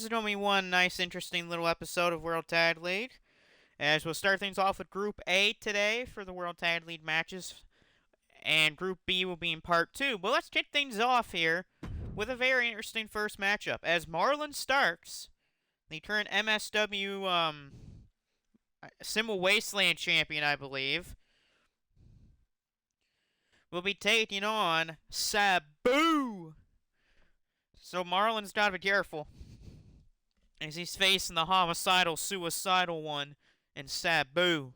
is going to be one nice, interesting little episode of World Tag League. As we'll start things off with Group A today for the World Tag League matches, and Group B will be in Part 2. But let's kick things off here with a very interesting first matchup, as Marlon Starks, the current MSW Symbol Wasteland champion, I believe, will be taking on Sabu. So Marlon's got to be careful, as he's facing the homicidal, suicidal one in Sabu.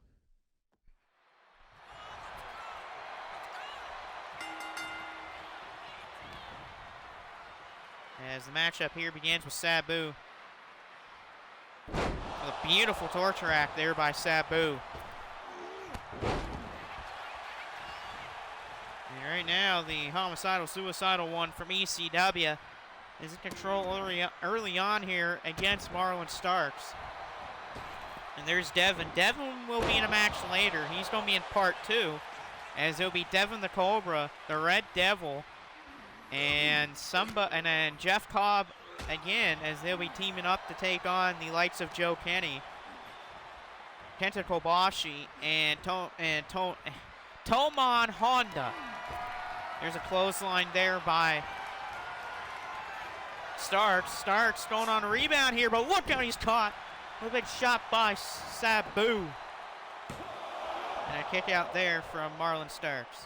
As the matchup here begins with Sabu. With a beautiful torture act there by Sabu. And right now, the homicidal, suicidal one from ECW is in control early on here against Marlon Starks. And there's Devin. Devin will be in a match later. He's going to be in Part 2, as it'll be Devin the Cobra, the Red Devil, and then Jeff Cobb again, as they'll be teaming up to take on the likes of Joe Kenny, Kenta Kobashi, and Toman Honda. There's a clothesline there by Starks. Starks going on a rebound here, but look out, he's caught. A big shot by Sabu. And a kick out there from Marlon Starks.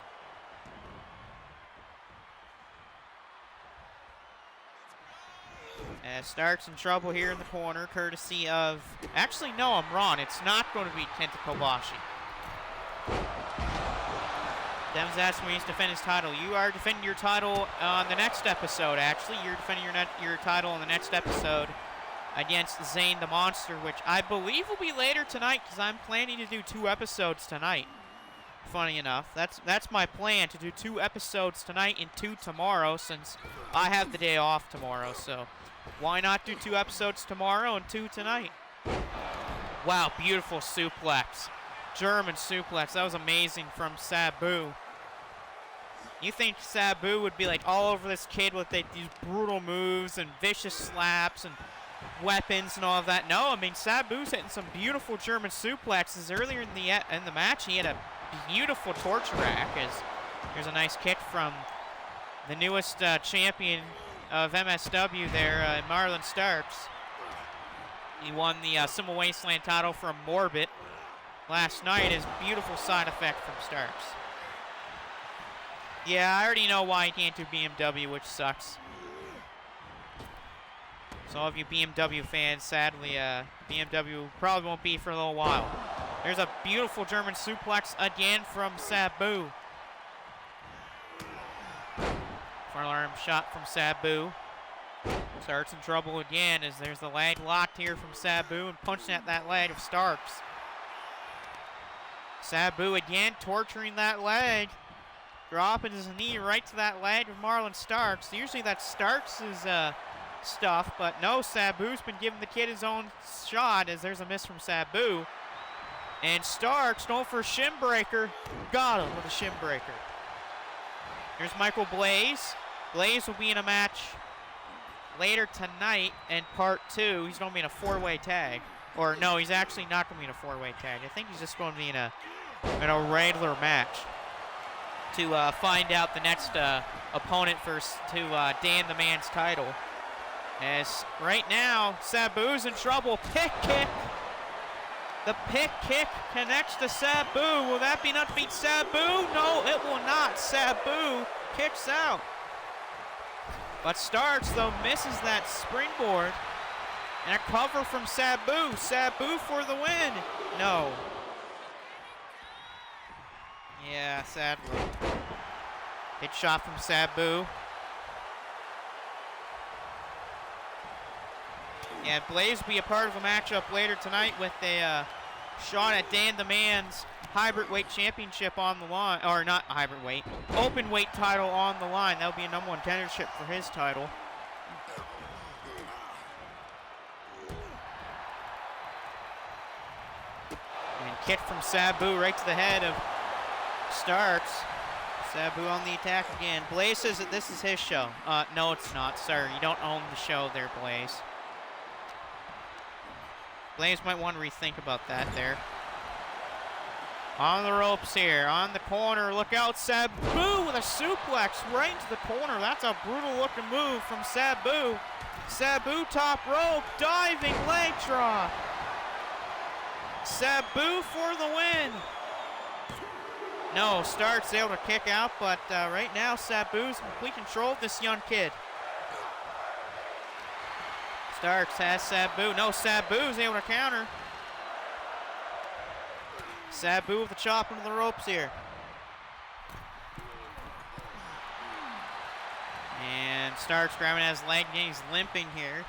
As Starks in trouble here in the corner, courtesy of... Actually, no, I'm wrong. It's not going to be Kenta Kobashi. Devin's asking me to defend his title. You are defending your title on the next episode, actually. You're defending your title on the next episode against Zane the Monster, which I believe will be later tonight, because I'm planning to do 2 episodes tonight. Funny enough, that's my plan, to do 2 episodes tonight and 2 tomorrow, since I have the day off tomorrow. So why not do 2 episodes tomorrow and 2 tonight? Wow, beautiful suplex. German suplex. That was amazing from Sabu. You think Sabu would be like all over this kid with these brutal moves and vicious slaps and weapons and all of that? No, I mean, Sabu's hitting some beautiful German suplexes. Earlier in the match, he had a beautiful torture rack. As there's a nice kick from the newest champion of MSW there, Marlon Starks. He won the Symbol Wasteland title from Morbid last night. As beautiful side effect from Starks. Yeah, I already know why he can't do BMW, which sucks. So all of you BMW fans, sadly, BMW probably won't be for a little while. There's a beautiful German suplex again from Sabu. Front arm shot from Sabu. Starks in trouble again, as there's the leg locked here from Sabu, and punching at that leg of Starks. Sabu again torturing that leg. Dropping his knee right to that leg of Marlon Starks. Usually that's Starks' stuff, but no, Sabu's been giving the kid his own shot, as there's a miss from Sabu. And Starks going for a shin breaker. Got him with a shin breaker. There's Michael Blaze. Blaze will be in a match later tonight in Part 2. He's going to be in a 4-way tag. Or no, he's actually not going to be in a 4-way tag. I think he's just going to be in a regular match to find out the next opponent to Dan the Man's title. As right now, Sabu's in trouble. Pick kick. The pick kick connects to Sabu. Will that be enough to beat Sabu? No, it will not. Sabu kicks out. But Starks, though, misses that springboard. And a cover from Sabu. Sabu for the win. No. Yeah, sadly. Hit shot from Sabu. Yeah, Blaze will be a part of a matchup later tonight with a shot at Dan the Man's hybrid weight championship on the line. Or not hybrid weight, open weight title on the line. That would be a #1 contendership for his title. And kick from Sabu right to the head of Starks. Sabu on the attack again. Blaze says that this is his show. No, it's not, sir. You don't own the show there, Blaze. Blaze might want to rethink about that there. On the ropes here, on the corner. Look out, Sabu with a suplex right into the corner. That's a brutal looking move from Sabu. Sabu top rope, diving leg drop. Sabu for the win. No, Stark's able to kick out, but right now Sabu's in complete control of this young kid. Starks has Sabu. No, Sabu's able to counter. Sabu with a chop into the ropes here. And Starks grabbing at his leg and he's limping here.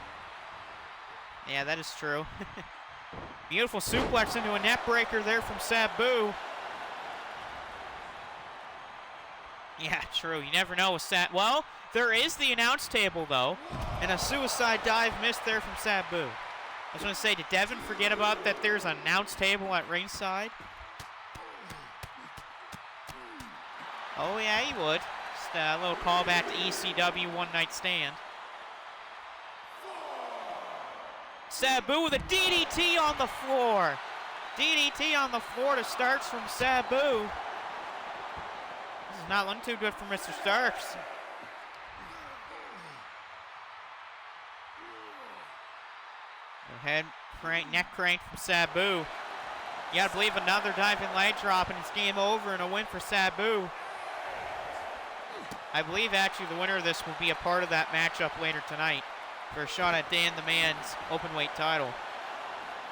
Yeah, that is true. Beautiful suplex into a net breaker there from Sabu. Yeah, true. You never know with Well, there is the announce table, though. And a suicide dive missed there from Sabu. I was going to say, did Devin forget about that there's an announce table at ringside? Oh, yeah, he would. Just a little callback to ECW One Night Stand. Sabu with a DDT on the floor. DDT on the floor to Starks from Sabu. This is not looking too good for Mr. Starks. Head crank, neck crank from Sabu. You gotta believe another diving leg drop and it's game over and a win for Sabu. I believe actually the winner of this will be a part of that matchup later tonight for a shot at Dan the Man's openweight title,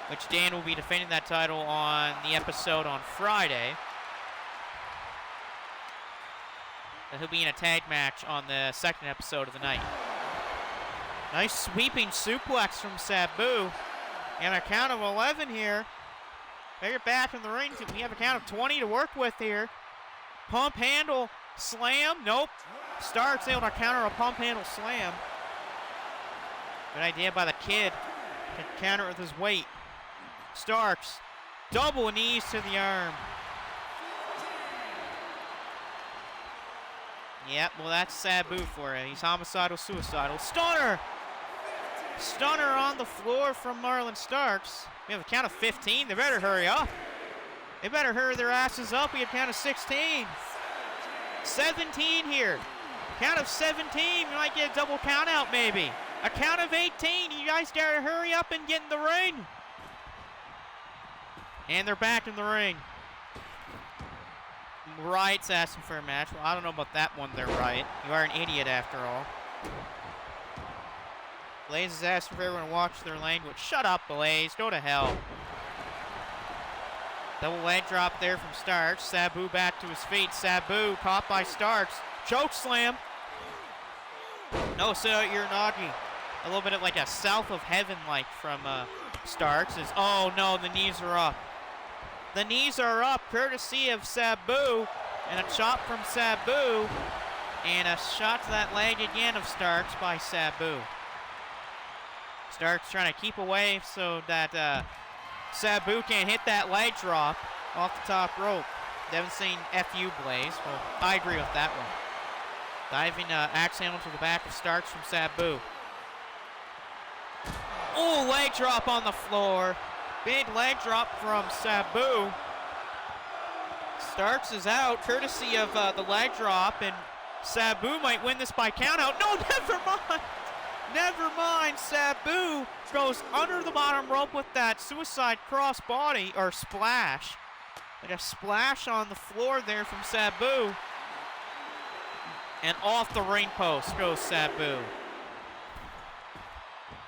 which Dan will be defending that title on the episode on Friday. But he'll be in a tag match on the second episode of the night. Nice sweeping suplex from Sabu. And a count of 11 here. They're back in the ring. We have a count of 20 to work with here. Pump handle slam. Nope. Starks able to counter a pump handle slam. Good idea by the kid to counter with his weight. Starks. Double knees to the arm. Yep, well that's Sabu for you. He's homicidal, suicidal. Stunner! Stunner on the floor from Marlon Starks. We have a count of 15. They better hurry up. They better hurry their asses up. We have a count of 16. 17 here. Count of 17. We might get a double count out maybe. A count of 18. You guys gotta hurry up and get in the ring. And they're back in the ring. Riot's asking for a match. Well, I don't know about that one there, Riot. You are an idiot after all. Blaze is asking for everyone to watch their language. Shut up, Blaze. Go to hell. Double leg drop there from Starks. Sabu back to his feet. Sabu caught by Starks. Choke slam. No, sit out your Nagi. A little bit of like a south of heaven like from Starks. Oh no, the knees are up. The knees are up courtesy of Sabu. And a chop from Sabu. And a shot to that leg again of Starks by Sabu. Starks trying to keep away so that Sabu can't hit that leg drop off the top rope. Devin saying FU Blaze. Well, I agree with that one. Diving axe handle to the back of Starks from Sabu. Oh, leg drop on the floor. Big leg drop from Sabu. Starks is out courtesy of the leg drop, and Sabu might win this by countout. No, never mind. Never mind. Sabu goes under the bottom rope with that suicide cross body or splash. Like a splash on the floor there from Sabu. And off the ring post goes Sabu.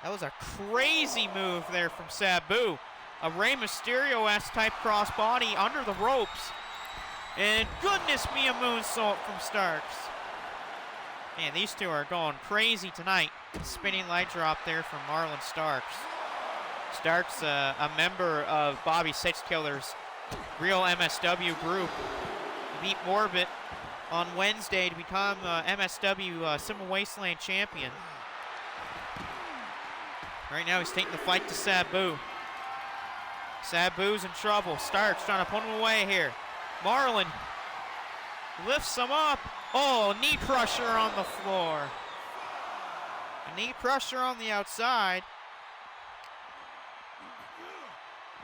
That was a crazy move there from Sabu. A Rey Mysterio-esque type crossbody under the ropes. And goodness me, a moonsault from Starks. Man, these two are going crazy tonight. Spinning leg drop there from Marlon Starks. Starks, a member of Bobby Sixkiller's real MSW group. He beat Morbid on Wednesday to become MSW Simple Wasteland champion. Right now he's taking the fight to Sabu. Sabu's in trouble. Starks trying to put him away here. Marlon lifts him up. Oh, knee crusher on the floor. A knee crusher on the outside.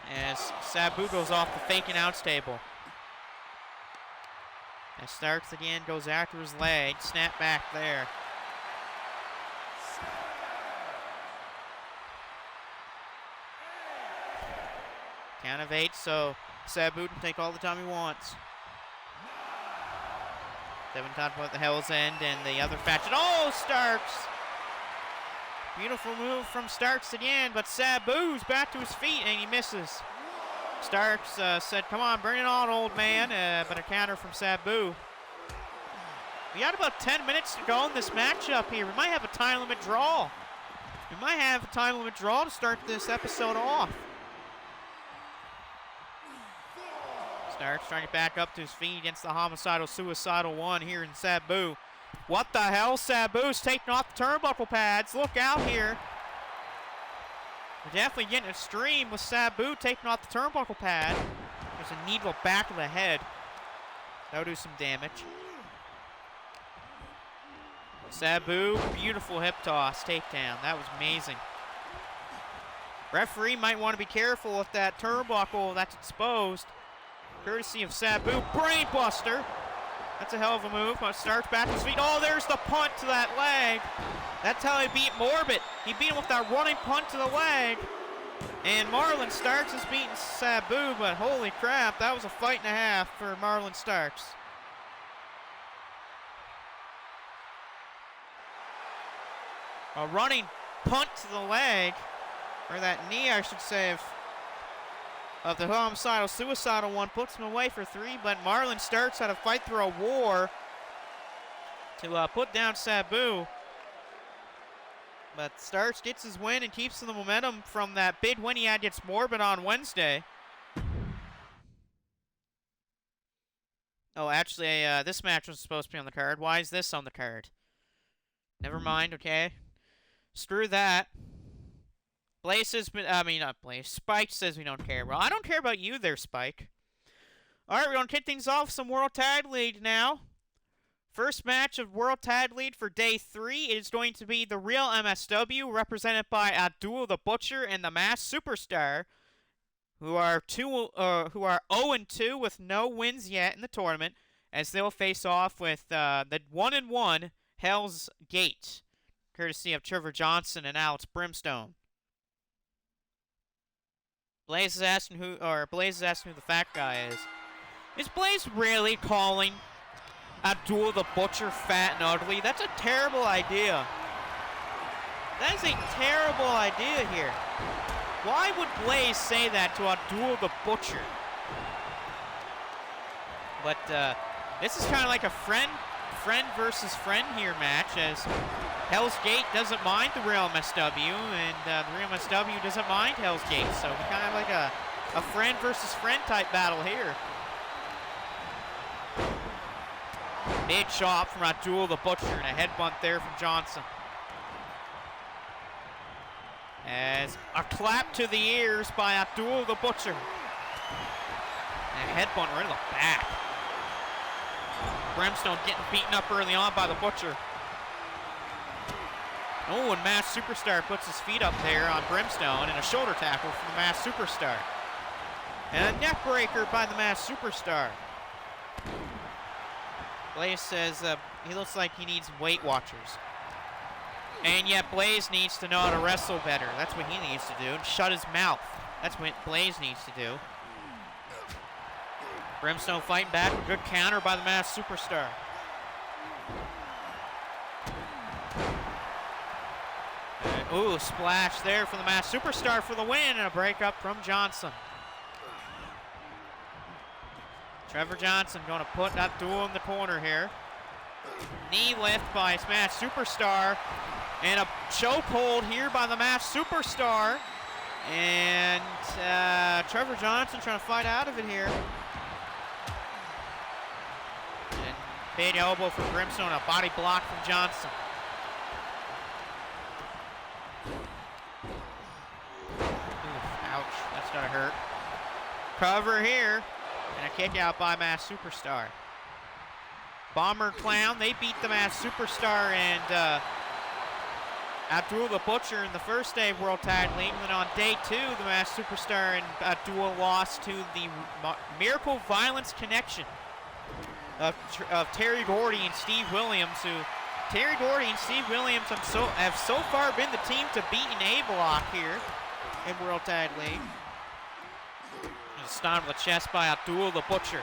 as Sabu goes off the fake announce table. As Starks again goes after his leg. Snap back there. Count of 8, so Sabu can take all the time he wants. 7 talked about the Hell's End and the other faction. Oh, Starks! Beautiful move from Starks again, but Sabu's back to his feet and he misses. Starks said, come on, bring it on, old man, but a counter from Sabu. We got about 10 minutes to go in this matchup here. We might have a time limit draw. We might have a time limit draw to start this episode off. Starks trying to back up to his feet against the homicidal, suicidal one here in Sabu. What the hell? Sabu's taking off the turnbuckle pads. Look out here. We're definitely getting a stream with Sabu taking off the turnbuckle pad. There's a knee to the back of the head. That'll do some damage. Sabu, beautiful hip toss, takedown. That was amazing. Referee might want to be careful with that turnbuckle that's exposed. Courtesy of Sabu, brainbuster. That's a hell of a move, but Starks back to his feet. Oh, there's the punt to that leg. That's how he beat Morbid. He beat him with that running punt to the leg. And Marlon Starks has beaten Sabu, but holy crap, that was a fight and a half for Marlon Starks. A running punt to the leg, or that knee, I should say, of the homicidal, suicidal one, puts him away for 3, but Marlon Starks had to fight through a war to put down Sabu. But Starks gets his win and keeps the momentum from that big win he had against Morbid on Wednesday. Oh, actually, this match was supposed to be on the card. Why is this on the card? Never mind, okay. Screw that. Blaze says, not Blaze. Spike says we don't care. Well, I don't care about you there, Spike. Alright, we're going to kick things off with some World Tag League now. First match of World Tag League for Day 3 is going to be the Real MSW, represented by Abdul the Butcher and the Masked Superstar, who are 0-2 with no wins yet in the tournament, as they'll face off with the 1-1 Hell's Gate, courtesy of Trevor Johnson and Alex Brimstone. Blaze is asking who the fat guy is. Is Blaze really calling Abdul the Butcher fat and ugly? That's a terrible idea. That is a terrible idea here. Why would Blaze say that to Abdul the Butcher? But this is kind of like a friend versus friend here match, as Hell's Gate doesn't mind the Real MSW, and the Real MSW doesn't mind Hell's Gate. So we kind of like a friend versus friend type battle here. Big shot from Abdul the Butcher and a headbutt there from Johnson. As a clap to the ears by Abdul the Butcher. And a headbutt right in the back. Brimstone getting beaten up early on by the Butcher. Oh, and Masked Superstar puts his feet up there on Brimstone, and a shoulder tackle from the Masked Superstar. And a neck breaker by the Masked Superstar. Blaze says he looks like he needs Weight Watchers. And yet Blaze needs to know how to wrestle better. That's what he needs to do. And shut his mouth. That's what Blaze needs to do. Brimstone fighting back. A good counter by the Masked Superstar. Ooh, splash there from the Masked Superstar for the win, and a breakup from Johnson. Trevor Johnson going to put Abdul in the corner here. Knee lift by Masked Superstar. And a chokehold here by the Masked Superstar. And Trevor Johnson trying to fight out of it here. And big elbow from Brimstone, a body block from Johnson. Oof, ouch, that's gonna hurt. Cover here. And a kick out by Masked Superstar. Bomber Clown, they beat the Masked Superstar and Abdul the Butcher in the first day of World Tag League. And then on day 2, the Masked Superstar and Abdul lost to the Miracle Violence Connection of Terry Gordy and Steve Williams, Terry Gordy and Steve Williams have so far been the team to beat in A-Block here in World Tag League. Stunned with a chest by Abdul the Butcher.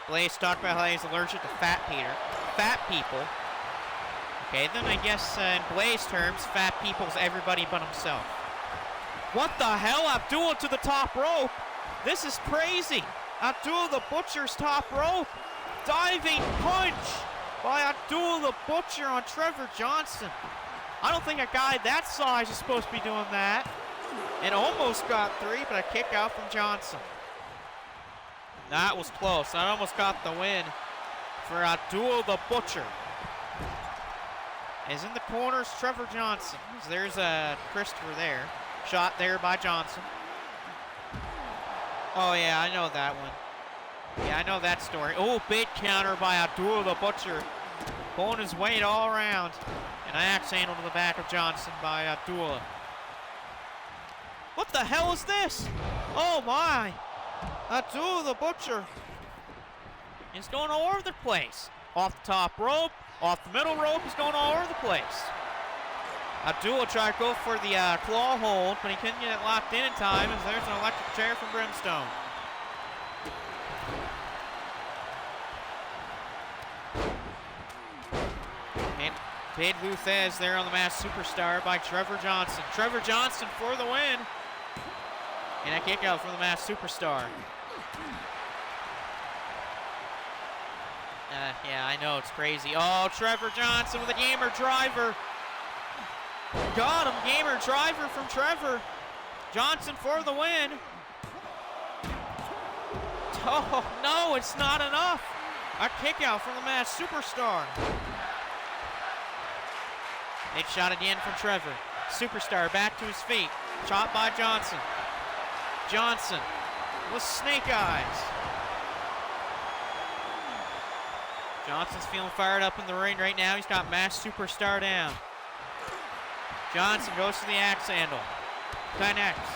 Blaze talked about how he's allergic to fat people. Okay, then I guess in Blaze terms, fat people's everybody but himself. What the hell? Abdul to the top rope. This is crazy. Abdul the Butcher's top rope. Diving punch by Abdul the Butcher on Trevor Johnson. I don't think a guy that size is supposed to be doing that. And almost got 3, but a kick out from Johnson. That was close. That almost got the win for Abdul the Butcher. As in the corners, Trevor Johnson. There's Christopher there. Shot there by Johnson. Oh, yeah, I know that one. Yeah, I know that story. Oh, big counter by Abdul the Butcher. Pulling his weight all around. An axe handle to the back of Johnson by Abdul. What the hell is this? Oh, my. Abdul the Butcher is going all over the place. Off the top rope, off the middle rope, he's going all over the place. Abdul tried to go for the claw hold, but he couldn't get it locked in time, as there's an electric chair from Brimstone. And Bid Luthez there on the Masked Superstar by Trevor Johnson. Trevor Johnson for the win. And a kick out from the Masked Superstar. Yeah, I know, it's crazy. Oh, Trevor Johnson with a gamer driver. Got him, gamer driver from Trevor. Johnson for the win. Oh, no, it's not enough. A kick out from the Masked Superstar. Big shot again from Trevor. Superstar back to his feet. Shot by Johnson. Johnson with snake eyes. Johnson's feeling fired up in the ring right now. He's got Masked Superstar down. Johnson goes to the axe handle. Connects.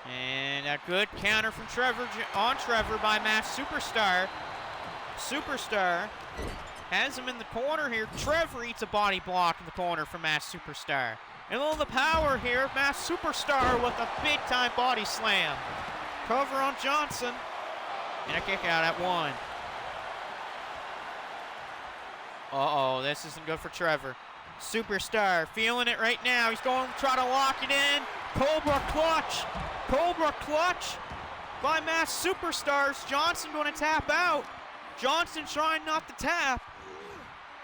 And a good counter from Trevor on Trevor by Masked Superstar. Superstar has him in the corner here. Trevor eats a body block in the corner from Masked Superstar. And a little the power here. Masked Superstar with a big-time body slam. Cover on Johnson. And a kick out at 1. Uh-oh, this isn't good for Trevor. Superstar feeling it right now. He's going to try to lock it in. Cobra clutch. Cobra clutch by Masked Superstars. Johnson going to tap out. Johnson trying not to tap.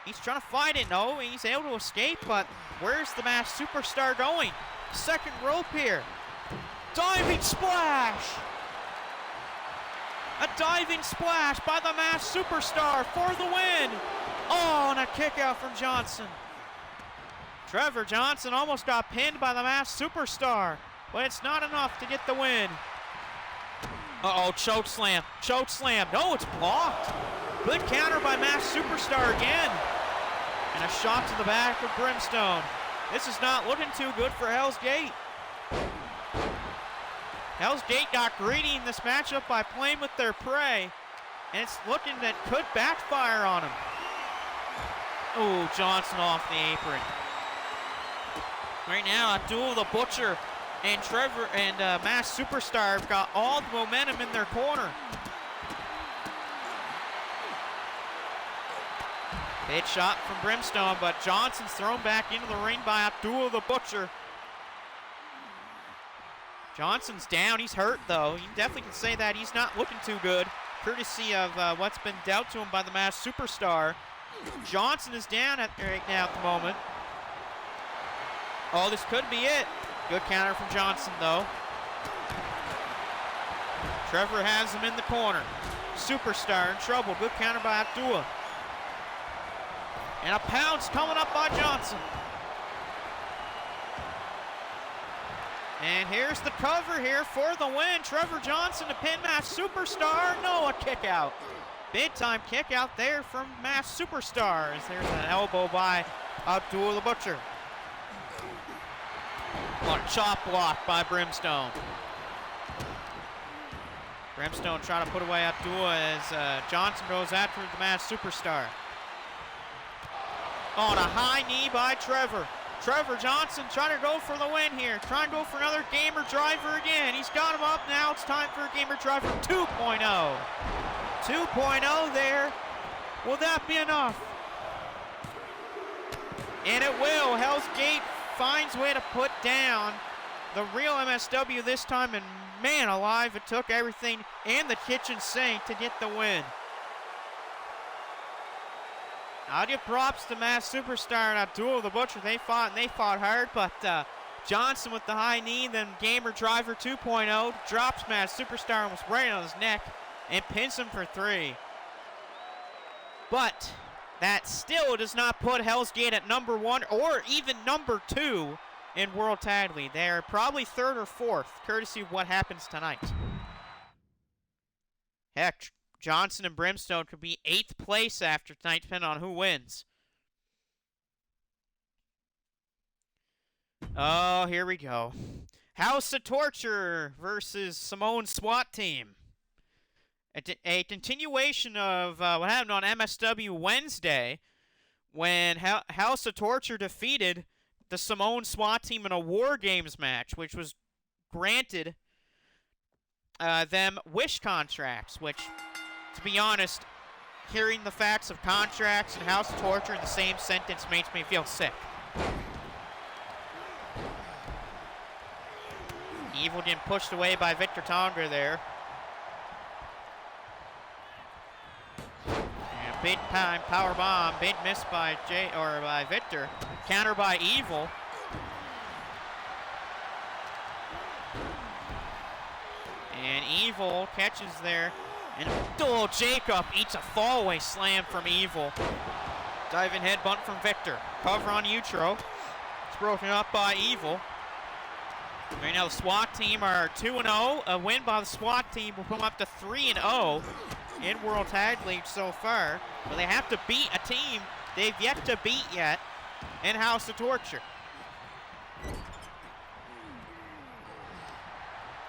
He's trying to fight it. No, he's able to escape, but where's the Masked Superstar going? Second rope here. Diving splash. A diving splash by the Masked Superstar for the win. Oh, and a kick out from Johnson. Trevor Johnson almost got pinned by the Masked Superstar, but it's not enough to get the win. Uh-oh, choke slam. Choke slam. No, it's blocked. Good counter by Masked Superstar again. And a shot to the back of Brimstone. This is not looking too good for Hell's Gate. Hell's Gate got greedy in this matchup by playing with their prey. And it's looking that could backfire on him. Oh, Johnson off the apron. Right now, Abdul the Butcher and Trevor and Masked Superstar have got all the momentum in their corner. Big shot from Brimstone, but Johnson's thrown back into the ring by Abdul the Butcher. Johnson's down. He's hurt, though. You definitely can say that. He's not looking too good, courtesy of what's been dealt to him by the Masked Superstar. Johnson is down right now at the moment. Oh, this could be it. Good counter from Johnson, though. Trevor has him in the corner. Superstar in trouble. Good counter by Abdul. And a pounce coming up by Johnson. And here's the cover here for the win. Trevor Johnson to pin Masked Superstar. No, a kick out. Big time kick out there from Masked Superstars. There's an elbow by Abdul the Butcher. On chop block by Brimstone. Brimstone trying to put away Abdul as Johnson goes after the Masked Superstar. On a high knee by Trevor. Trevor Johnson trying to go for the win here. Trying to go for another Gamer Driver again. He's got him up now. It's time for a Gamer Driver 2.0. 2.0 there. Will that be enough? And it will. Hell's Gate finds a way to put down the real MSW this time. And man alive, it took everything and the kitchen sink to get the win. I'll give props to Masked Superstar and Abdul the Butcher. They fought hard, but Johnson with the high knee, then Gamer Driver 2.0 drops Masked Superstar almost right on his neck and pins him for 3. But that still does not put Hell's Gate at number 1 or even number 2 in World Tag League. They're probably 3rd or 4th, courtesy of what happens tonight. Heck, Johnson and Brimstone could be 8th place after tonight, depending on who wins. Oh, here we go. House of Torture versus Simone's SWAT team. A continuation of what happened on MSW Wednesday when House of Torture defeated the Simone SWAT team in a War Games match, which was granted them wish contracts, which, to be honest, hearing the facts of contracts and House of Torture in the same sentence makes me feel sick. Evil getting pushed away by Victor Tonga there. And big time power bomb, big miss by Victor. Counter by Evil. And Evil catches there. And Jacob eats a fallaway slam from Evil. Diving headbutt from Victor. Cover on Utro. It's broken up by Evil. Right now the SWAT team are 2-0. A win by the SWAT team will put them up to 3-0 in World Tag League so far. But they have to beat a team they've yet to beat yet in House of Torture.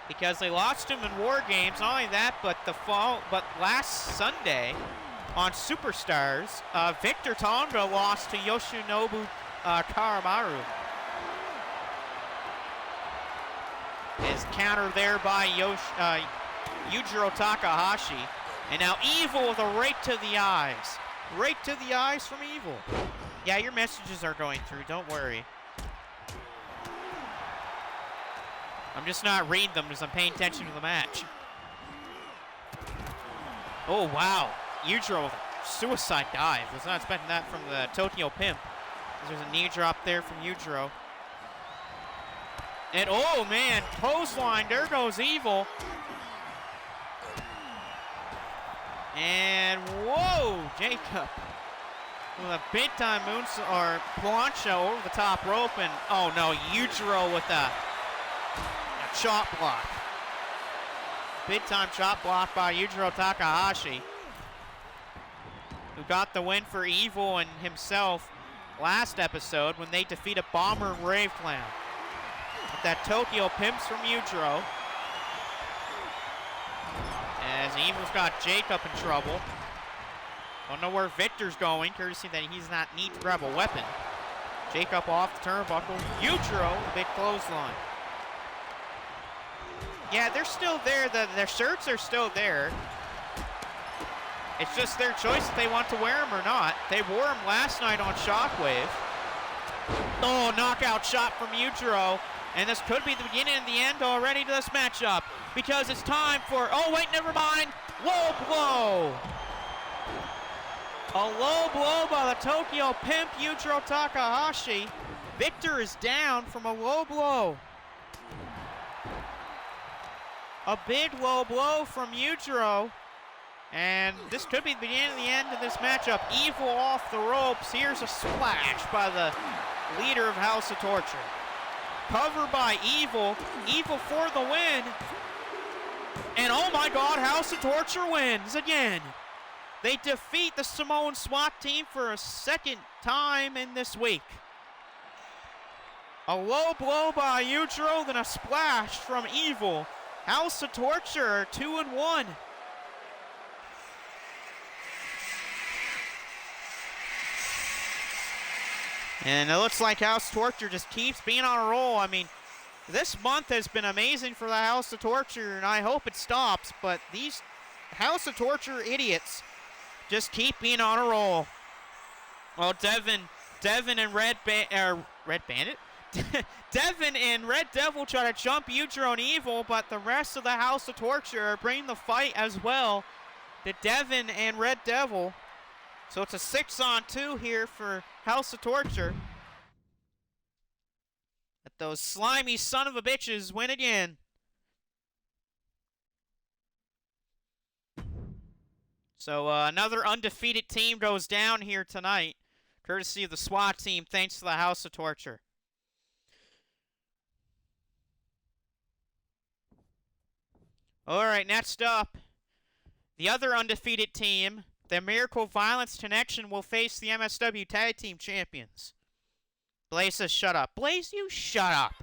Because they lost him in War Games. Not only that, but last Sunday on Superstars, Victor Tonga lost to Yoshinobu Karamaru. His counter there by Yujiro Takahashi. And now Evil with a right to the eyes. Right to the eyes from Evil. Yeah, your messages are going through, don't worry. I'm just not reading them because I'm paying attention to the match. Oh, wow. Yujiro with a suicide dive. Was not expecting that from the Tokyo Pimp. There's a knee drop there from Yujiro. And oh man, clothesline, there goes Evil. And whoa, Jacob with a big time plancha over the top rope. And oh no, Yujiro with a chop block. Big time chop block by Yujiro Takahashi, who got the win for Evil and himself last episode when they defeated Bomber and Rave Clown. With that Tokyo Pimps from Yujiro. As Evil's got Jacob in trouble. Don't know where Victor's going, courtesy that he's not need to grab a weapon. Jacob off the turnbuckle. Yujiro, the big clothesline. Yeah, they're still there. Their shirts are still there. It's just their choice if they want to wear them or not. They wore them last night on Shockwave. Oh, knockout shot from Yujiro. And this could be the beginning and the end already to this matchup. Because it's time for, oh wait, never mind, low blow. A low blow by the Tokyo Pimp, Yujiro Takahashi. Victor is down from a low blow. A big low blow from Yujiro. And this could be the beginning and the end of this matchup. Evil off the ropes. Here's a splash by the leader of House of Torture. Cover by Evil. Evil for the win. And oh my God, House of Torture wins again. They defeat the Samoan SWAT team for a second time in this week. A low blow by Yujiro, then a splash from Evil. House of Torture 2-1. And it looks like House of Torture just keeps being on a roll. I mean, this month has been amazing for the House of Torture, and I hope it stops, but these House of Torture idiots just keep being on a roll. Well, Devin and Red Bandit? Devin and Red Devil try to jump Yujiro and Evil, but the rest of the House of Torture are bringing the fight as well to Devin and Red Devil. So it's a 6-on-2 here for House of Torture. But those slimy son of a bitches win again. So another undefeated team goes down here tonight, courtesy of the SWAT team, thanks to the House of Torture. All right, next up, the other undefeated team, the Miracle Violence Connection, will face the MSW Tag Team Champions. Blaze says, shut up. Blaze, you shut up.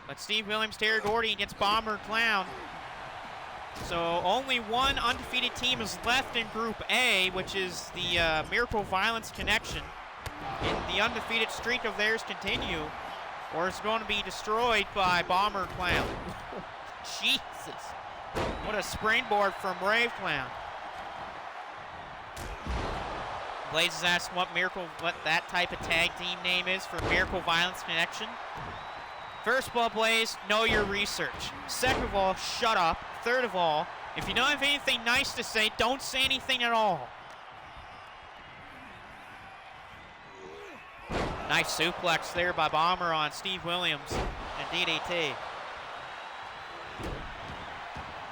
But Steve Williams, Terry Gordy against Bomber Clown. So only one undefeated team is left in Group A, which is the Miracle Violence Connection. And the undefeated streak of theirs continue, or it's going to be destroyed by Bomber Clown. Jesus. What a springboard from Brave Clown. Blaze is asked what that type of tag team name is for Miracle Violence Connection. First of all, Blaze, know your research. Second of all, shut up. Third of all, if you don't have anything nice to say, don't say anything at all. Nice suplex there by Bomber on Steve Williams and DDT.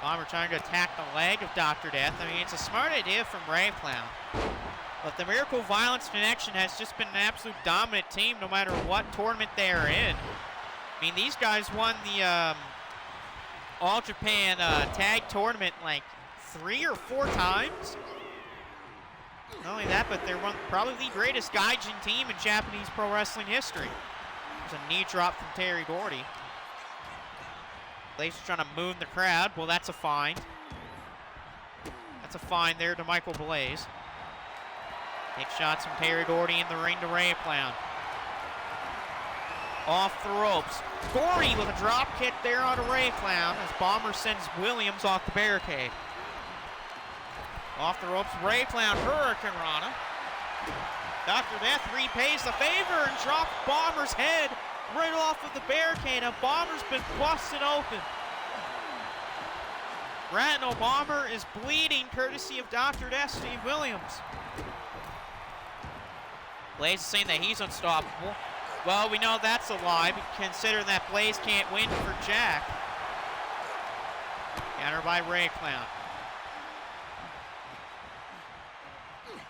Bomber trying to attack the leg of Dr. Death. I mean, it's a smart idea from Brave Clown. But the Miracle Violence Connection has just been an absolute dominant team no matter what tournament they are in. I mean, these guys won the All Japan Tag Tournament like 3 or 4 times. Not only that, but they're probably the greatest gaijin team in Japanese pro wrestling history. There's a knee drop from Terry Gordy. Blaze is trying to moon the crowd. Well, that's a fine. That's a fine there to Michael Blaze. Take shots from Terry Gordy in the ring to Ray Clown. Off the ropes. Gordy with a drop kick there on a Ray Clown as Bomber sends Williams off the barricade. Off the ropes, Ray Clown, Hurricane Rana. Dr. Death repays the favor and drops Bomber's head right off of the barricade. And Bomber's been busted open. Ratno Bomber is bleeding courtesy of Dr. Death, Steve Williams. Blaze is saying that he's unstoppable. Well, we know that's a lie, considering that Blaze can't win for Jack. Counter by Ray Clown.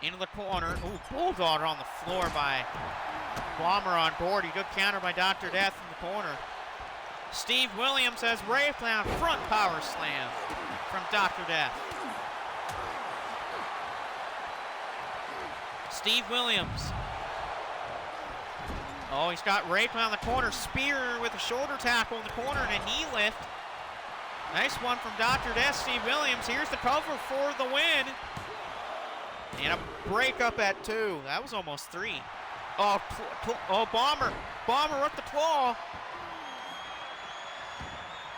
Into the corner. Ooh, Bulldog on the floor by Bomber on Gordy. Good counter by Dr. Death in the corner. Steve Williams has Ray Clown front power slam from Dr. Death. Steve Williams. Oh, he's got Ray Clown in the corner. Spear with a shoulder tackle in the corner and a knee lift. Nice one from Dr. Death, Steve Williams. Here's the cover for the win. And a break up at 2. That was almost 3. Oh, Bomber. Bomber with the claw.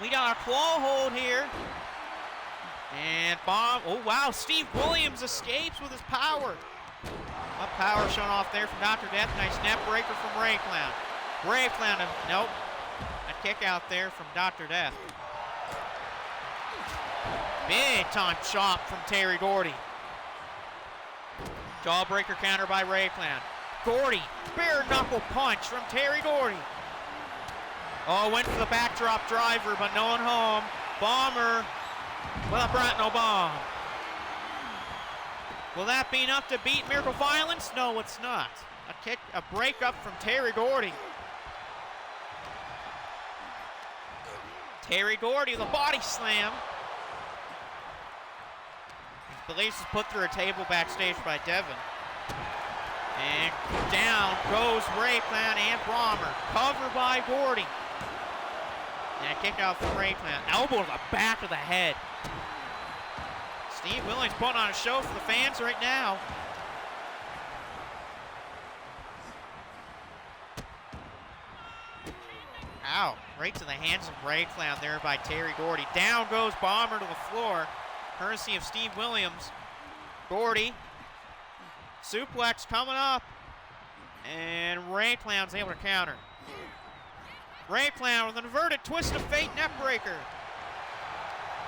We got a claw hold here. And oh wow, Steve Williams escapes with his power. A power shown off there from Dr. Death. Nice neck breaker from Ray Clown. Ray Clown, nope. A kick out there from Dr. Death. Big time chop from Terry Gordy. Jawbreaker counter by Ray Clown. Gordy, bare knuckle punch from Terry Gordy. Oh, went for the backdrop driver, but no one home. Bomber with a Bratno bomb. Will that be enough to beat Miracle Violence? No, it's not. A break up from Terry Gordy. Terry Gordy, the body slam. Blaze is put through a table backstage by Devin. And down goes Rayclown and Brommer. Covered by Gordy. And a kick out from Rayclown. Elbow to the back of the head. Steve Williams putting on a show for the fans right now. Ow, right to the hands of Rayclown there by Terry Gordy. Down goes Bomber to the floor, courtesy of Steve Williams. Gordy, suplex coming up, and Rayclown's able to counter. Rayclown with an inverted twist of fate neckbreaker.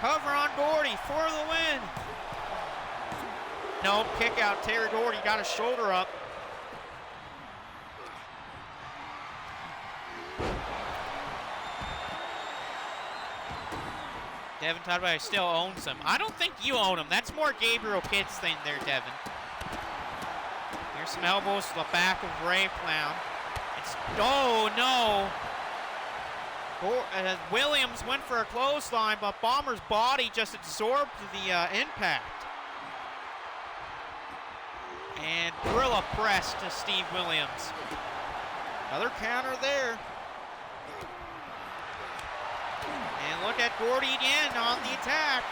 Cover on Gordy for the win. No, kick out. Terry Gordy got his shoulder up. Devin talked about he still owns him. I don't think you own him. That's more Gabriel Kidd's thing there, Devin. Here's some elbows to the back of Rayclown. Oh, no. Williams went for a clothesline, but Bomber's body just absorbed the impact. And gorilla press to Steve Williams. Another counter there. And look at Gordy again on the attack.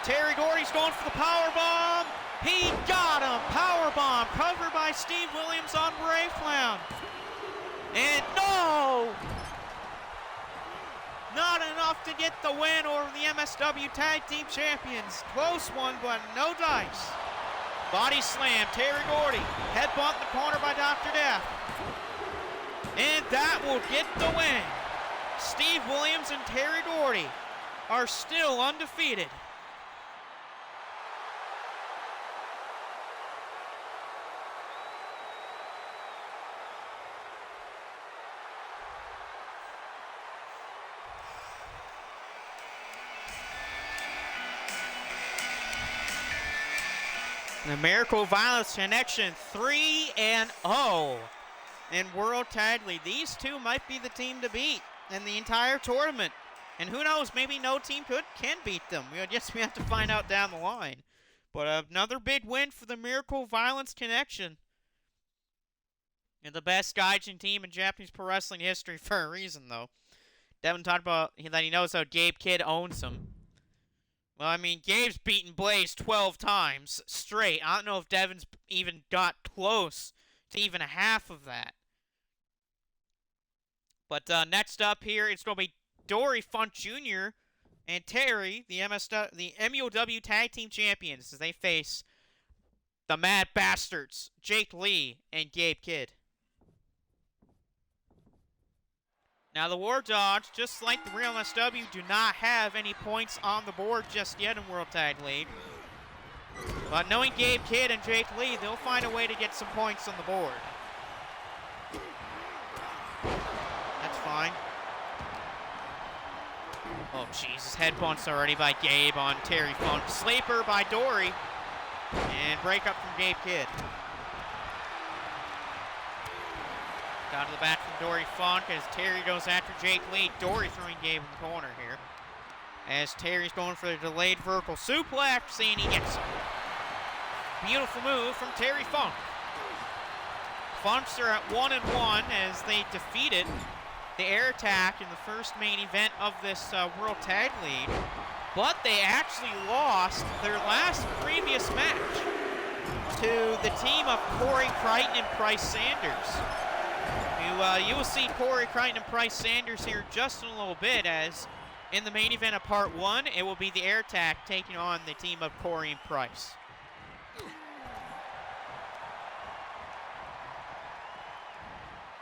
Terry Gordy's going for the power bomb. He got him. Power bomb covered by Steve Williams on Rayclown. And no! Not enough to get the win over the MSW Tag Team Champions. Close one, but no dice. Body slam, Terry Gordy. Headbutt in the corner by Dr. Death. And that will get the win. Steve Williams and Terry Gordy are still undefeated. The Miracle Violence Connection 3-0 in World Tag League. These two might be the team to beat in the entire tournament. And who knows, maybe no team can beat them. I guess we have to find out down the line. But another big win for the Miracle Violence Connection. And the best gaijin team in Japanese pro wrestling history for a reason, though. Devin talked about that he knows how Gabe Kidd owns him. Well, I mean, Gabe's beaten Blaze 12 times straight. I don't know if Devin's even got close to even a half of that. But next up here, it's going to be Dory Funk Jr. and Terry, the MUOW Tag Team Champions, as they face the Mad Bastards, Jake Lee and Gabe Kidd. Now, the War Dogs, just like the real MSW, do not have any points on the board just yet in World Tag League. But knowing Gabe Kidd and Jake Lee, they'll find a way to get some points on the board. That's fine. Oh, Jesus. Headbutts already by Gabe on Terry Funk. Sleeper by Dory. And break up from Gabe Kidd. Down to the back from Dory Funk as Terry goes after Jake Lee. Dory throwing Gabe in the corner here. As Terry's going for the delayed vertical suplex, and he gets it. Beautiful move from Terry Funk. Funks are at 1-1 as they defeated the Air Attack in the first main event of this World Tag League. But they actually lost their last previous match to the team of Corey Crichton and Price Sanders. You will see Corey Crichton and Price Sanders here just in a little bit, as in the main event of Part 1, it will be the Air Attack taking on the team of Corey and Price.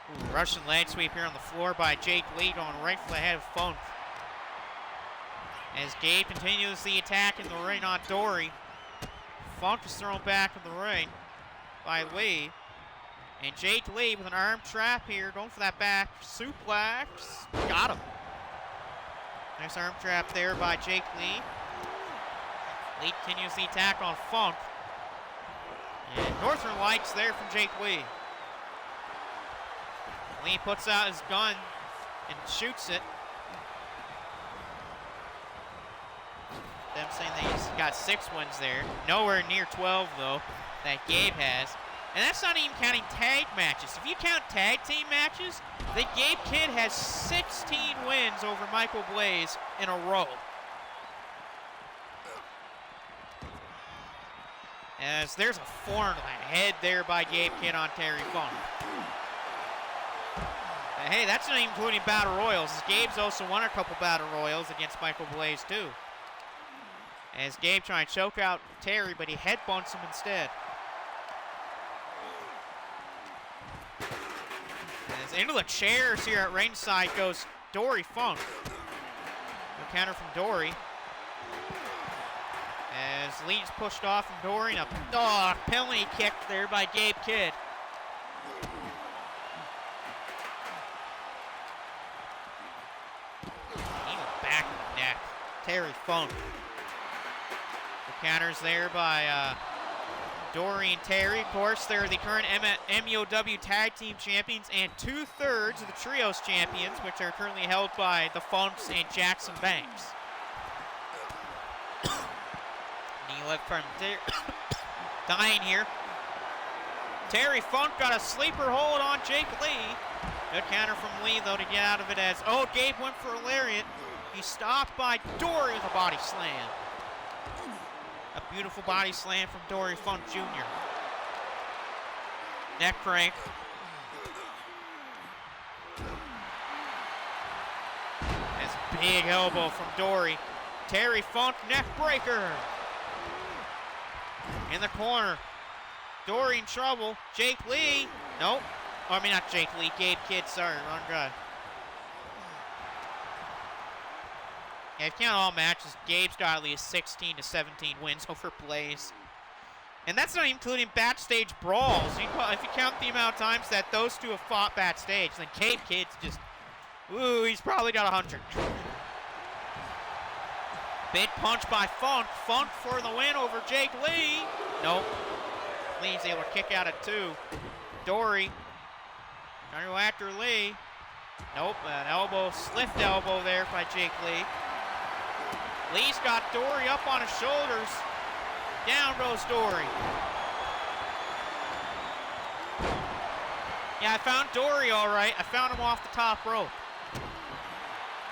Ooh, Russian leg sweep here on the floor by Jake Lee, going right for the head of Funk. As Gabe continues the attack in the ring on Dory. Funk is thrown back in the ring by Lee. And Jake Lee with an arm trap here, going for that back suplex. Got him. Nice arm trap there by Jake Lee. Lee continues the attack on Funk. And Northern Lights there from Jake Lee. Lee puts out his gun and shoots it. them saying he's got 6 wins there. Nowhere near 12, though, that Gabe has. And that's not even counting tag matches. If you count tag team matches, then Gabe Kidd has 16 wins over Michael Blaze in a row. As there's a foreign head there by Gabe Kidd on Terry Funk. But hey, that's not even including Battle Royals, as Gabe's also won a couple Battle Royals against Michael Blaze too. As Gabe trying to choke out Terry, but he headbutts him instead. As into the chairs here at ringside goes Dory Funk. No counter from Dory. As Lee's pushed off from Dory, and a penalty kick there by Gabe Kidd. Even back of the neck. Terry Funk. The counters there by Dory and Terry. Of course, they're the current MEOW Tag Team Champions and 2/3 of the Trios Champions, which are currently held by the Funks and Jackson Banks. Knee lift from dying here. Terry Funk got a sleeper hold on Jake Lee. Good counter from Lee, though, to get out of it as, Gabe went for a lariat. He's stopped by Dory with a body slam. A beautiful body slam from Dory Funk Jr. Neck crank. That's a big elbow from Dory. Terry Funk neck breaker. In the corner. Dory in trouble. Jake Lee. Nope. Oh, I mean, not Jake Lee. Gabe Kidd. Sorry, wrong guy. Yeah, if you count all matches, Gabe's got at least 16 to 17 wins over Blaze. And that's not including backstage brawls. If you count the amount of times that those two have fought backstage, then Gabe Kidd's just, he's probably got 100. Big punch by Funk. Funk for the win over Jake Lee. Nope. Lee's able to kick out at 2. Dory trying to go after Lee. Nope, an elbow, slipped elbow there by Jake Lee. Lee's got Dory up on his shoulders. Down goes Dory. Yeah, I found Dory all right. I found him off the top rope.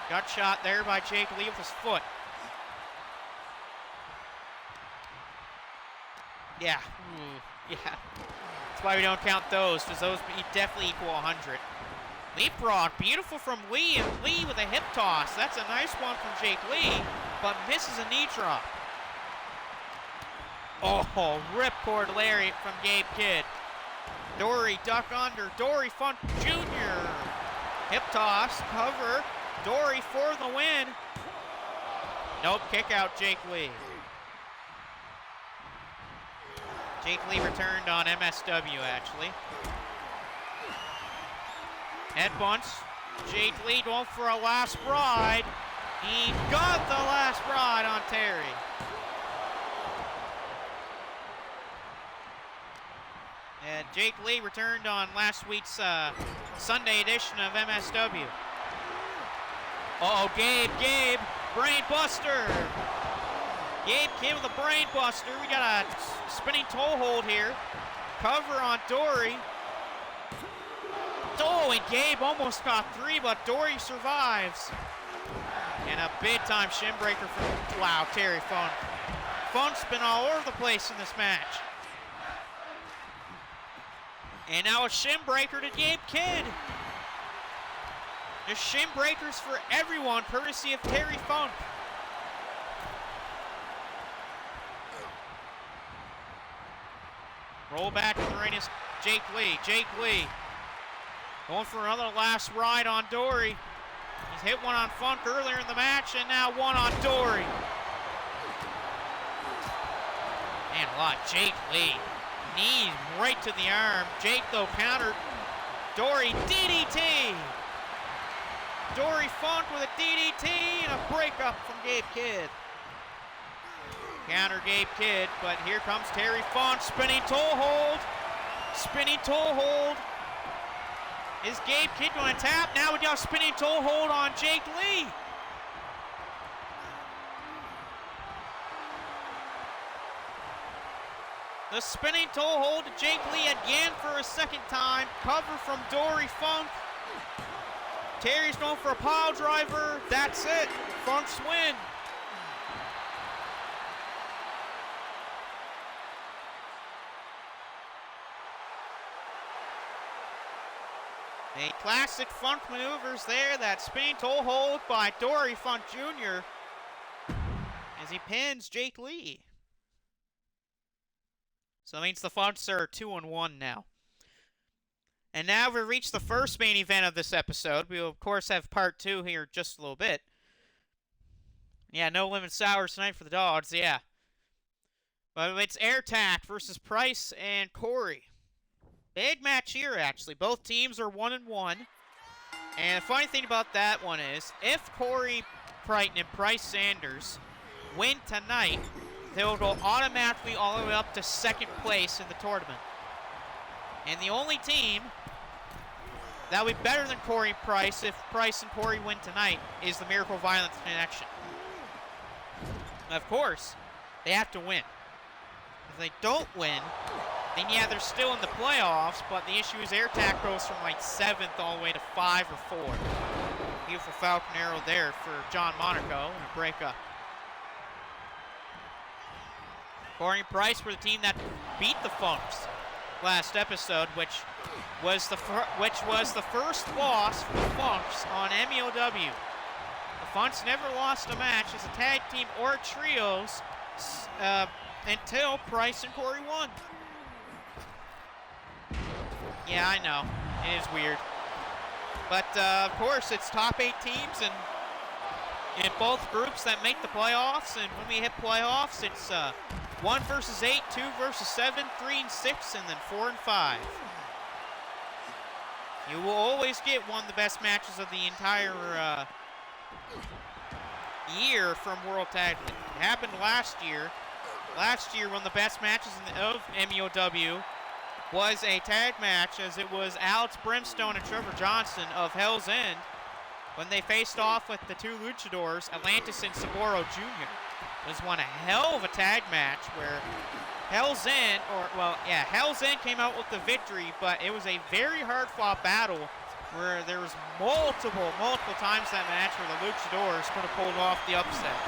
Got shot there by Jake Lee with his foot. Yeah, yeah. That's why we don't count those, because those definitely equal 100. Leapfrog, beautiful from Lee, and Lee with a hip toss. That's a nice one from Jake Lee, but misses a knee drop. Oh, ripcord lariat from Gabe Kidd. Dory duck under, Dory Funk Jr. Hip toss, cover, Dory for the win. Nope, kick out Jake Lee. Jake Lee returned on MSW, actually. Headbutts. Jake Lee going for a last ride. He got the last ride on Terry. And Jake Lee returned on last week's Sunday edition of MSW. Gabe, brain buster. Gabe Kidd with a brain buster. We got a spinning toe hold here. Cover on Dory. And Gabe almost got 3, but Dory survives. And a big time shin breaker from, Terry Funk. Funk's been all over the place in this match. And now a shin breaker to Gabe Kidd. There's shin breakers for everyone, courtesy of Terry Funk. Roll back to the ring is Jake Lee. Jake Lee going for another last ride on Dory. He's hit one on Funk earlier in the match, and now one on Dory. Man, a lot. Jake Lee. Knees right to the arm. Jake, though, countered. Dory, DDT. Dory Funk with a DDT and a breakup from Gabe Kidd. Counter Gabe Kidd, but here comes Terry Funk. Spinning toe hold. Spinning toe hold. Is Gabe Kidd going to tap? Now we got a spinning toe hold on Jake Lee. The spinning toe hold to Jake Lee again for a second time. Cover from Dory Funk. Terry's going for a pile driver. That's it. Funk's win. A classic Funk maneuvers there. That spinning toe hold by Dory Funk Jr. as he pins Jake Lee. So that means the Funks are 2-1 now. And now we've reached the first main event of this episode. We will, of course, have part 2 here just a little bit. Yeah, no lemon sours tonight for the Dogs, yeah. But it's Airtac versus Price and Corey. Big match here, actually. Both teams are 1-1. And the funny thing about that one is, if Corey Crichton and Price Sanders win tonight, they'll go automatically all the way up to second place in the tournament. And the only team that would be better than Corey and Price if Price and Corey win tonight is the Miracle Violence Connection. Of course, they have to win. If they don't win, then yeah, they're still in the playoffs, but the issue is Airtac goes from like 7th all the way to 5 or 4. Beautiful Falcon arrow there for John Monaco and a breakup. Corey and Price were the team that beat the Funks last episode, which was the first loss for the Funks on MEOW. The Funks never lost a match as a tag team or trios until Price and Corey won. Yeah, I know. It is weird. But, of course, it's top 8 teams and in both groups that make the playoffs. And when we hit playoffs, it's 1 versus 8, 2 versus 7, 3 and 6, and then 4 and 5. You will always get one of the best matches of the entire year from World Tag League. It happened last year. Last year, one of the best matches of MEOW was a tag match, as it was Alex Brimstone and Trevor Johnson of Hell's End when they faced off with the 2 luchadors, Atlantis and Saburo Jr. It was one hell of a tag match where Hell's End came out with the victory, but it was a very hard-fought battle where there was multiple times that match where the luchadors could have pulled off the upset.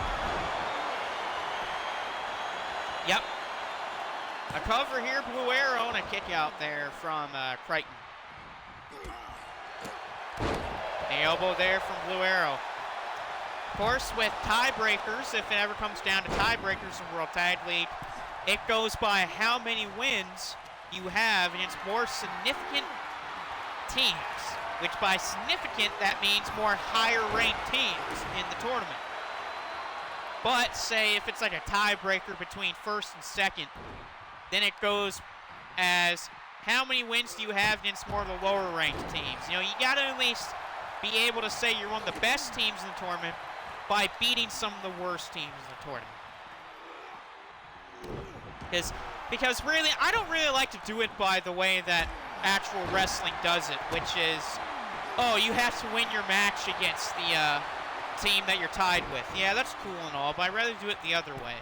Yep. A cover here, Blue Arrow, and a kick out there from Crichton. The elbow there from Blue Arrow. Of course, with tiebreakers, if it ever comes down to tiebreakers in World Tag League, it goes by how many wins you have against more significant teams, which by significant, that means more higher-ranked teams in the tournament. But say if it's like a tiebreaker between first and second, then it goes as how many wins do you have against more of the lower-ranked teams. You know, you got to at least be able to say you're one of the best teams in the tournament by beating some of the worst teams in the tournament. Because really, I don't really like to do it by the way that actual wrestling does it, which is, oh, you have to win your match against the team that you're tied with. Yeah, that's cool and all, but I'd rather do it the other way.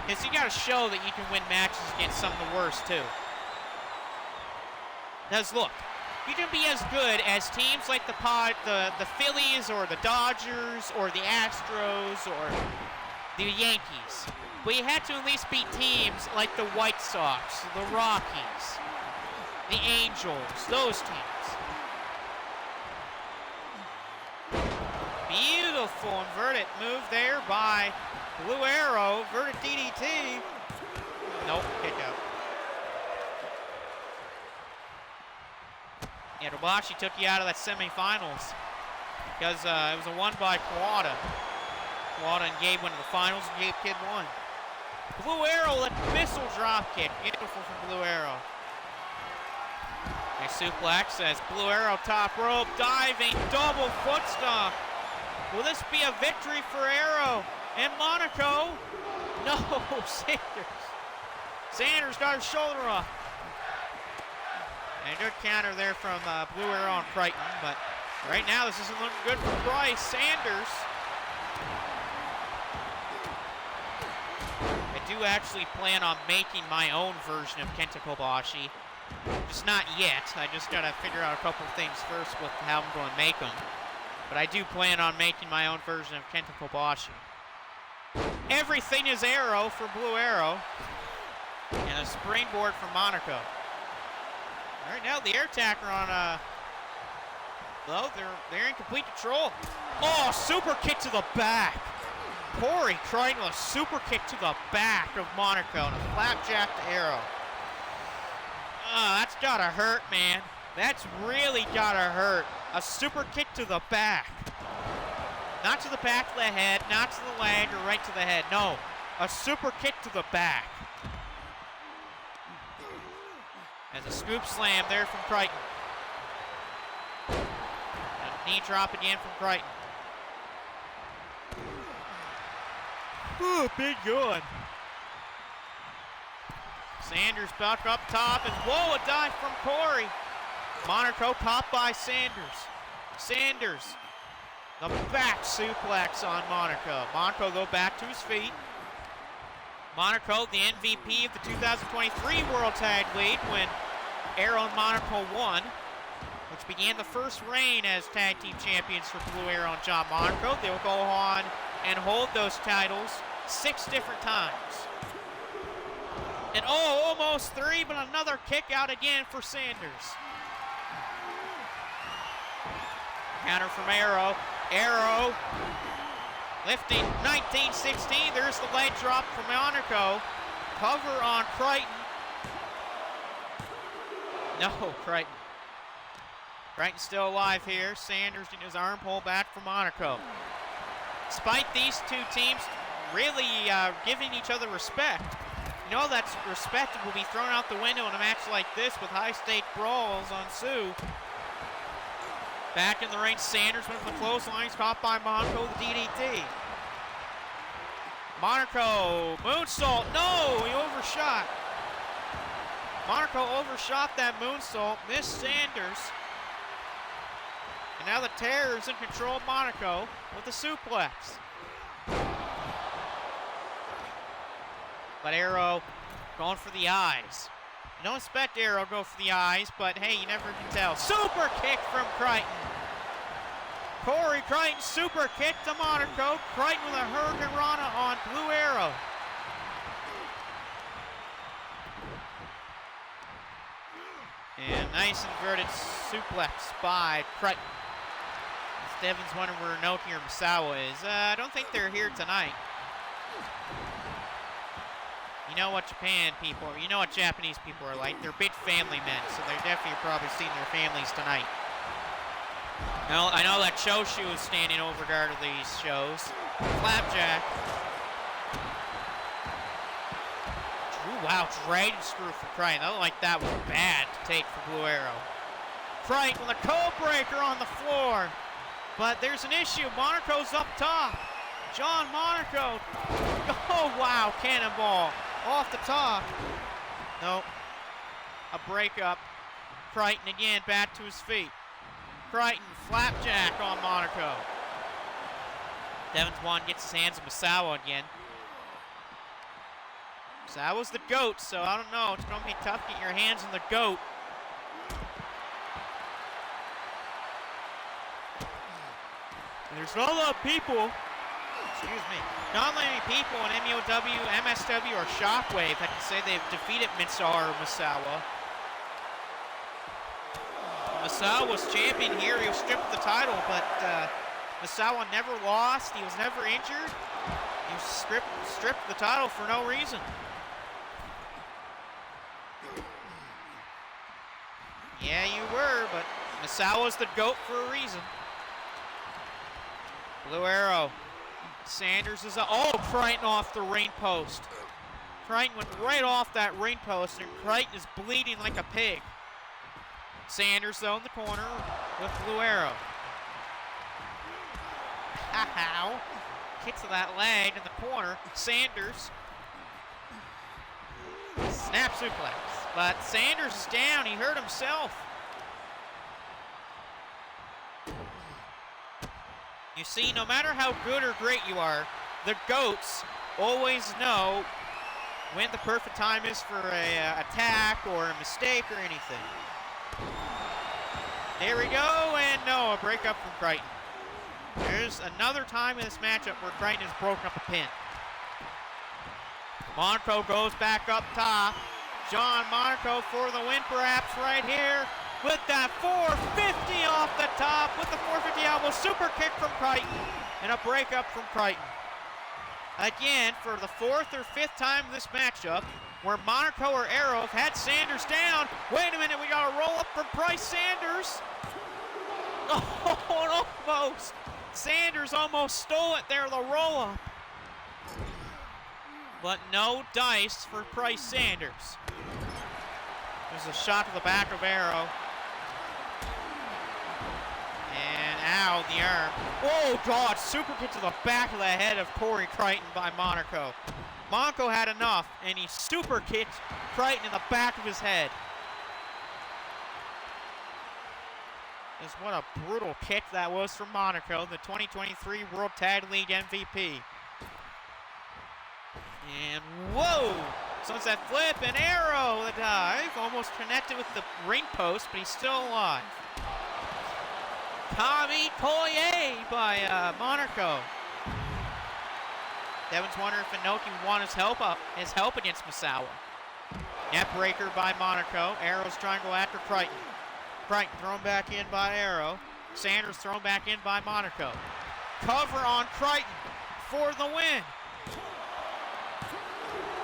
Because you got to show that you can win matches against some of the worst, too. Because, look, you can be as good as teams like the Phillies or the Dodgers or the Astros or the Yankees. But you have to at least beat teams like the White Sox, the Rockies, the Angels, those teams. Beautiful inverted move there by Blue Arrow. Inverted DDT. Nope, kick out. Yeah, Tobashi took you out of that semifinals because it was a one by Kawada. Kawada and Gabe went to the finals, and Gabe Kidd won. Blue Arrow, that missile drop kick. Beautiful from Blue Arrow. A suplex as Blue Arrow top rope, diving, double foot stomp. Will this be a victory for Arrow and Monaco? No, Sanders. Sanders got his shoulder off. And a good counter there from Blue Arrow and Crichton, but right now this isn't looking good for Price. Sanders. A do actually plan on making my own version of Kenta Kobashi. Just not yet. I just gotta figure out a couple things first with how I'm going to make them. But I do plan on making my own version of Kenta Kobashi. Everything is Arrow for Blue Arrow. And a springboard for Monaco. All right, now the air attacker on, well, they're in complete control. Oh, super kick to the back. Corey trying with a super kick to the back of Monaco and a flapjack to Arrow. Oh, that's gotta hurt, man. That's really gotta hurt. A super kick to the back. Not to the back of the head, not to the leg or right to the head. No, a super kick to the back. As a scoop slam there from Crichton. A knee drop again from Crichton. Ooh, big gun. Sanders back up top, and whoa, a dive from Corey. Monaco caught by Sanders. Sanders, the back suplex on Monaco. Monaco go back to his feet. Monaco, the MVP of the 2023 World Tag League when Arrow and Monaco won, which began the first reign as tag team champions for Blue Arrow and John Monaco. They will go on and hold those titles 6 different times. And oh, almost 3, but another kick out again for Sanders. Counter from Arrow. Arrow lifting 19-16. There's the leg drop from Monaco. Cover on Crichton. No, Crichton. Crichton's still alive here. Sanders in his arm pull back from Monaco. Despite these two teams really giving each other respect, you know that respect will be thrown out the window in a match like this with high-stake brawls ensue. Back in the ring, Sanders went for the clotheslines, caught by Monaco with the DDT. Monaco, moonsault, no, he overshot. Monaco overshot that moonsault, missed Sanders. And now the Terror is in control of Monaco with the suplex. But Arrow going for the eyes. You don't expect Arrow to go for the eyes, but hey, you never can tell. Super kick from Crichton. Corey Crichton, super kick to Monaco. Crichton with a Hurricane Rana on Blue Arrow. And nice inverted suplex by Crichton. Devon's wondering where Inoki or Muow is. I don't think they're here tonight. You know what Japan people, you know what Japanese people are like. They're big family men, so they're definitely probably seeing their families tonight. Now, I know that Choshu is standing over guard of these shows. Flapjack. Ooh, wow, dragon screw for Crichton. I don't like that was bad to take for Blue Arrow. Crichton with a code breaker on the floor. But there's an issue. Monaco's up top. John Monaco. Oh, wow, cannonball. Off the top. Nope. A breakup. Crichton again back to his feet. Crichton, flapjack on Monaco. Devon's one gets his hands on Muow again. Muow's the GOAT, so I don't know. It's going to be tough to get your hands on the GOAT. And there's not a lot of people, excuse me, not many people in MUW, MSW, or Shockwave that can say they've defeated Muow. Muow was champion here. He was stripped of the title, but Muow never lost. He was never injured. He was stripped of the title for no reason. Yeah, you were, but Muow was the GOAT for a reason. Blue Arrow. Sanders is oh, Crichton off the ring post. Crichton went right off that ring post, and Crichton is bleeding like a pig. Sanders, though, in the corner with Blue Arrow. How? Kick to that leg in the corner. Sanders. Snap suplex. But Sanders is down. He hurt himself. You see, no matter how good or great you are, the GOATs always know when the perfect time is for a attack or a mistake or anything. There we go, and no, a breakup from Crichton. There's another time in this matchup where Crichton has broken up a pin. Monaco goes back up top. John Monaco for the win perhaps right here with that 450 off the top with the 450 elbow super kick from Crichton and a breakup from Crichton. Again, for the fourth or fifth time in this matchup where Monaco or Arrow have had Sanders down. Wait a minute, we got a roll up from Bryce Sanders. Oh, almost. Sanders almost stole it there, the roll up. But no dice for Bryce Sanders. There's a shot to the back of Arrow. And ow, the arm. Oh, God, super kick to the back of the head of Corey Crichton by Monaco. Monaco had enough, and he super kicked Crichton in the back of his head. Just what a brutal kick that was from Monaco, the 2023 World Tag League MVP. And whoa! Sunset flip and Arrow, the dive. Almost connected with the ring post, but he's still alive. Kami Koye by Monaco. Devin's wondering if Inoki would want his help against Muow. Net breaker by Monaco. Arrow's trying to go after Crichton. Crichton thrown back in by Arrow. Sanders thrown back in by Monaco. Cover on Crichton for the win.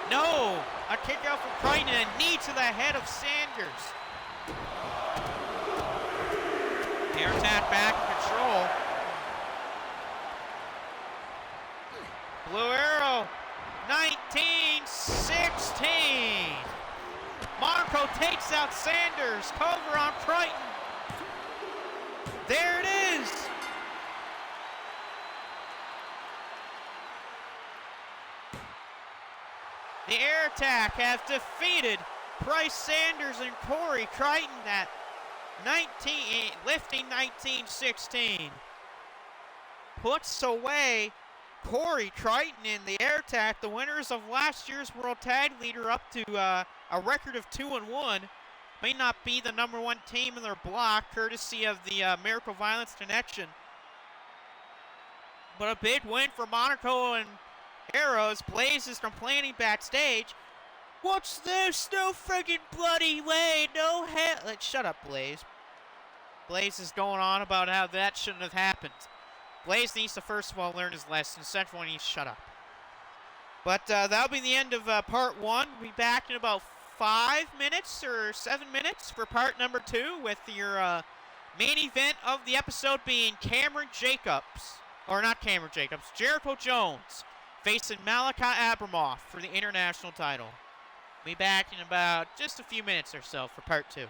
No! A kick out from Crichton and a knee to the head of Sanders. Air attack back in control. Blue Arrow, 19-16. Monaco takes out Sanders. Cover on Crichton. There it is. The air attack has defeated Bryce Sanders and Corey Crichton at lifting 19-16. Puts away Corey Crichton in the air attack, the winners of last year's World Tag Leader, up to a record of 2-1. May not be the #1 team in their block, courtesy of the Miracle Violence Connection. But a big win for Monaco and Arrows. Blaze is complaining backstage. What's this? No friggin' bloody way. No hell. Shut up, Blaze. Blaze is going on about how that shouldn't have happened. Blaze needs to first of all learn his lesson. Second one, he needs to shut up. But that'll be the end of part one. We'll be back in about 5 minutes or 7 minutes for part number 2 with your main event of the episode being Cameron Jacobs. Or not Cameron Jacobs, Jericho Jones facing Malachi Abramoff for the international title. We'll be back in about just a few minutes or so for part 2.